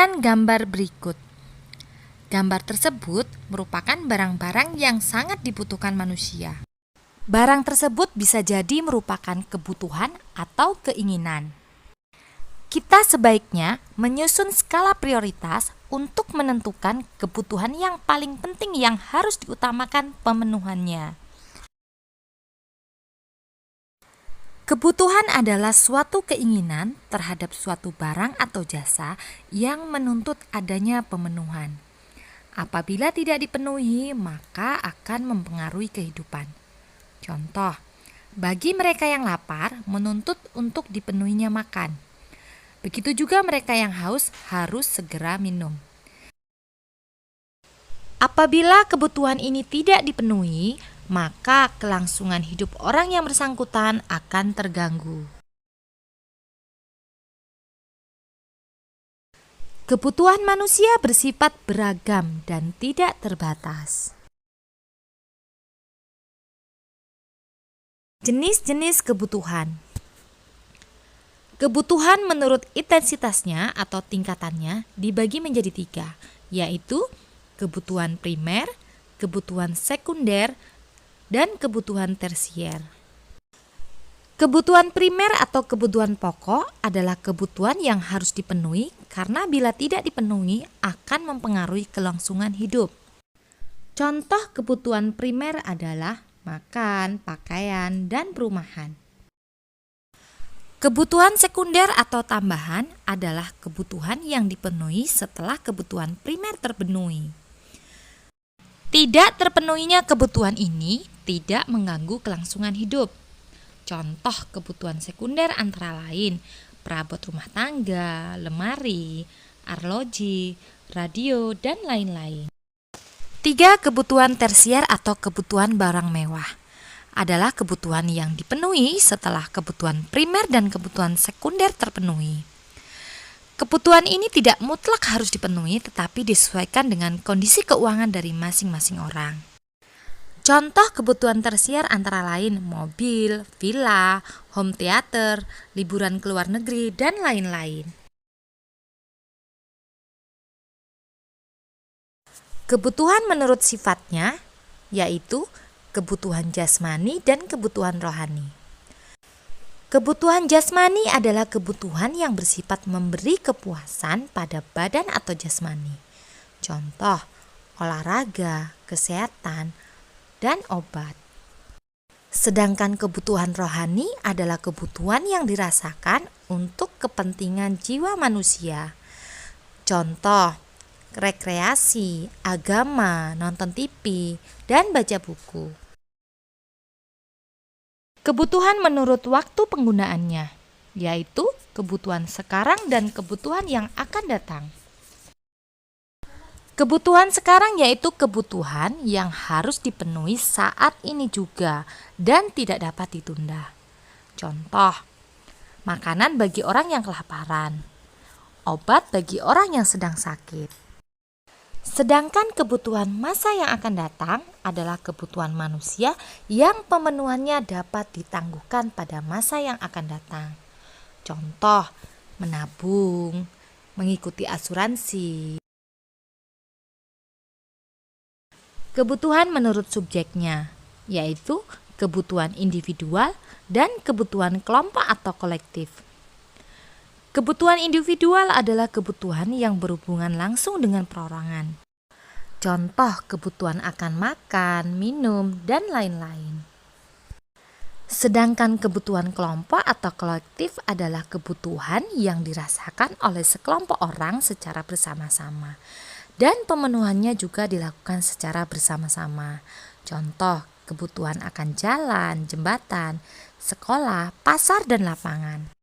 Perhatikan gambar berikut. Gambar tersebut merupakan barang-barang yang sangat dibutuhkan manusia. Barang tersebut bisa jadi merupakan kebutuhan atau keinginan. Kita sebaiknya menyusun skala prioritas untuk menentukan kebutuhan yang paling penting yang harus diutamakan pemenuhannya. Kebutuhan adalah suatu keinginan terhadap suatu barang atau jasa yang menuntut adanya pemenuhan. Apabila tidak dipenuhi, maka akan mempengaruhi kehidupan. Contoh, bagi mereka yang lapar, menuntut untuk dipenuhinya makan. Begitu juga mereka yang haus harus segera minum. Apabila kebutuhan ini tidak dipenuhi, maka kelangsungan hidup orang yang bersangkutan akan terganggu. Kebutuhan manusia bersifat beragam dan tidak terbatas. Jenis-jenis kebutuhan. Kebutuhan menurut intensitasnya atau tingkatannya dibagi menjadi 3, yaitu kebutuhan primer, kebutuhan sekunder, dan kebutuhan tersier. Kebutuhan primer atau kebutuhan pokok adalah kebutuhan yang harus dipenuhi karena bila tidak dipenuhi akan mempengaruhi kelangsungan hidup. Contoh kebutuhan primer adalah makan, pakaian, dan perumahan. Kebutuhan sekunder atau tambahan adalah kebutuhan yang dipenuhi setelah kebutuhan primer terpenuhi. Tidak terpenuhinya kebutuhan ini tidak mengganggu kelangsungan hidup. Contoh kebutuhan sekunder antara lain perabot rumah tangga, lemari, arloji, radio, dan lain-lain. 3. Kebutuhan tersier atau kebutuhan barang mewah adalah kebutuhan yang dipenuhi setelah kebutuhan primer dan kebutuhan sekunder terpenuhi. Kebutuhan ini tidak mutlak harus dipenuhi tetapi disesuaikan dengan kondisi keuangan dari masing-masing orang. Contoh kebutuhan tersier antara lain mobil, villa, home theater, liburan ke luar negeri, dan lain-lain. Kebutuhan menurut sifatnya yaitu kebutuhan jasmani dan kebutuhan rohani. Kebutuhan jasmani adalah kebutuhan yang bersifat memberi kepuasan pada badan atau jasmani. Contoh, olahraga, kesehatan, dan obat. Sedangkan kebutuhan rohani adalah kebutuhan yang dirasakan untuk kepentingan jiwa manusia. Contoh, rekreasi, agama, nonton TV, dan baca buku. Kebutuhan menurut waktu penggunaannya, yaitu kebutuhan sekarang dan kebutuhan yang akan datang. Kebutuhan sekarang yaitu kebutuhan yang harus dipenuhi saat ini juga dan tidak dapat ditunda. Contoh, makanan bagi orang yang kelaparan, obat bagi orang yang sedang sakit. Sedangkan kebutuhan masa yang akan datang adalah kebutuhan manusia yang pemenuhannya dapat ditangguhkan pada masa yang akan datang. Contoh, menabung, mengikuti asuransi. Kebutuhan menurut subjeknya, yaitu kebutuhan individual dan kebutuhan kelompok atau kolektif. Kebutuhan individual adalah kebutuhan yang berhubungan langsung dengan perorangan. Contoh kebutuhan akan makan, minum, dan lain-lain. Sedangkan kebutuhan kelompok atau kolektif adalah kebutuhan yang dirasakan oleh sekelompok orang secara bersama-sama. Dan pemenuhannya juga dilakukan secara bersama-sama. Contoh kebutuhan akan jalan, jembatan, sekolah, pasar, dan lapangan.